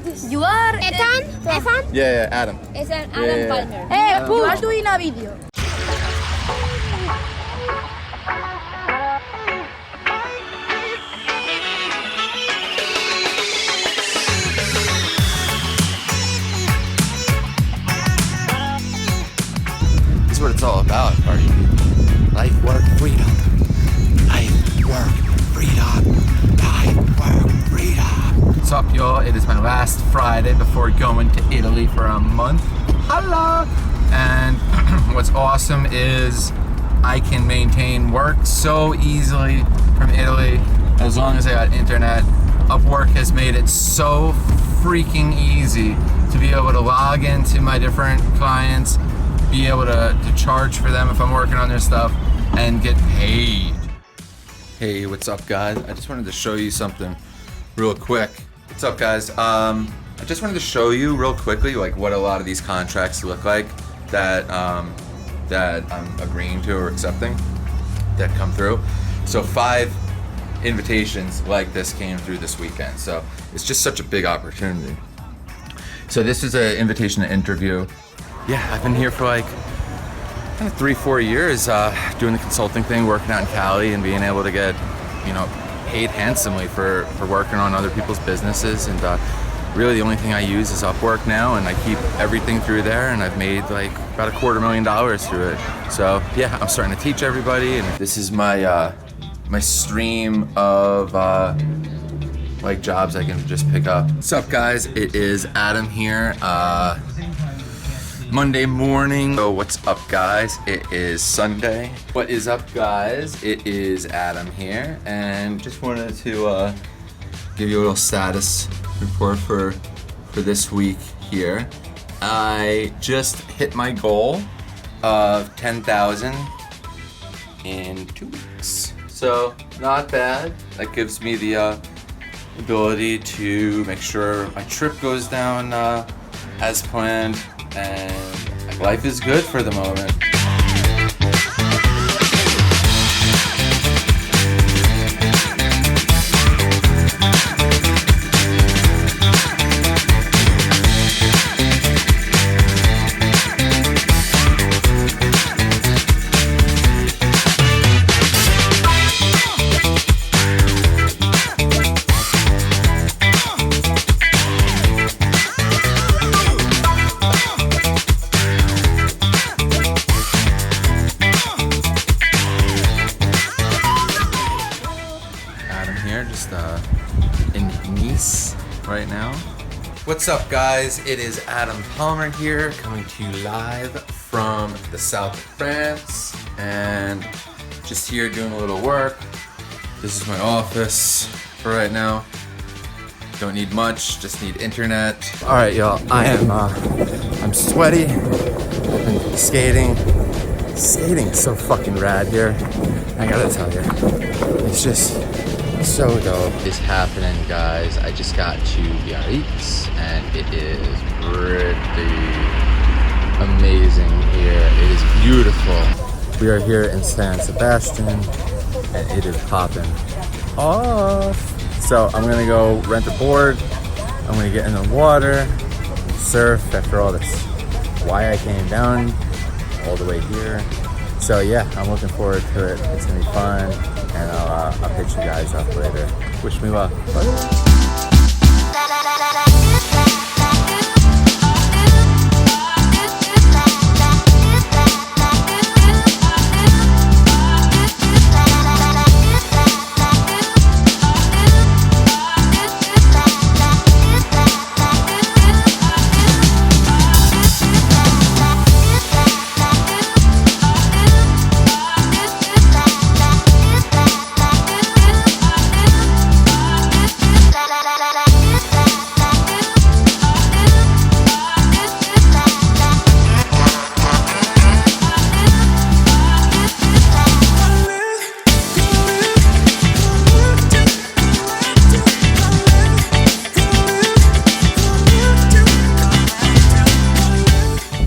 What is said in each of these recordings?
You are Ethan? Yeah, Adam. Ethan, Yeah. Adam Palmer. Hey, you are doing a video. This is what it's all about, party people. Life, work, freedom. Life, work, freedom. Life, work, freedom. What's up, y'all? It is my last Friday before going to Italy for a month. Hello! And what's awesome is I can maintain work so easily from Italy as long as I got internet. Upwork has made it so freaking easy to be able to log into my different clients, be able to charge for them if I'm working on their stuff, and get paid. Hey, what's up, guys? I just wanted to show you something real quick. What's up, guys? I just wanted to show you real quickly like what a lot of these contracts look like that that I'm agreeing to or accepting that come through. So 5 invitations like this came through this weekend. So it's just such a big opportunity. So this is an invitation to interview. Yeah, I've been here for like kind of 3-4 years doing the consulting thing, working out in Cali and being able to get, paid handsomely for working on other people's businesses. And really the only thing I use is Upwork now, and I keep everything through there, and I've made like about $250,000 through it. So yeah, I'm starting to teach everybody, and this is my my stream of like jobs I can just pick up. What's up, guys? It is Adam here. Monday morning. So what's up, guys? It is Sunday. What is up, guys? It is Adam here, and just wanted to give you a little status report for this week here. I just hit my goal of 10,000 in 2 weeks. So not bad. That gives me the ability to make sure my trip goes down as planned, and life is good for the moment. In Nice right now. What's up, guys? It is Adam Palmer here, coming to you live from the south of France, and just here doing a little work. This is my office for right now. Don't need much, just need internet. All right, y'all. I'm sweaty. I've been skating. Skating is so fucking rad here. I gotta tell you, it's just so dope. It's happening, guys. I just got to Biarritz, and it is pretty amazing here. It is beautiful. We are here in San Sebastian, and it is popping off. So I'm gonna go rent a board. I'm gonna get in the water, surf after all this. Why I came down all the way here. So yeah, I'm looking forward to it. It's gonna be fun, and I'll hit you guys up later. Wish me luck. Bye.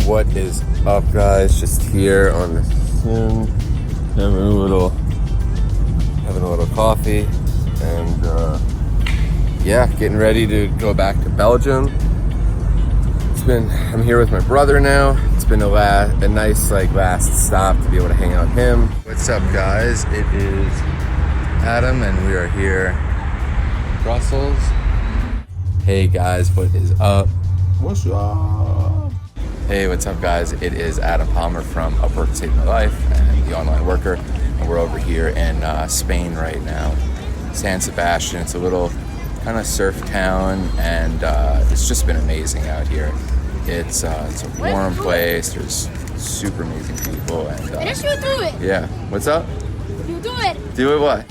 What is up, guys? Just here on the sim, having a little coffee, and yeah, getting ready to go back to Belgium. I'm here with my brother now. It's been a nice last stop to be able to hang out with him. What's up, guys? It is Adam and we are here in Brussels. Hey guys, what is up? What's up? Hey, what's up, guys? It is Adam Palmer from Upwork Saved My Life and The Online Worker, and we're over here in Spain right now. San Sebastian. It's a little kind of surf town, and it's just been amazing out here. It's a warm place. There's super amazing people, and Just you do it. yeah. What's up? You do it. Do it what?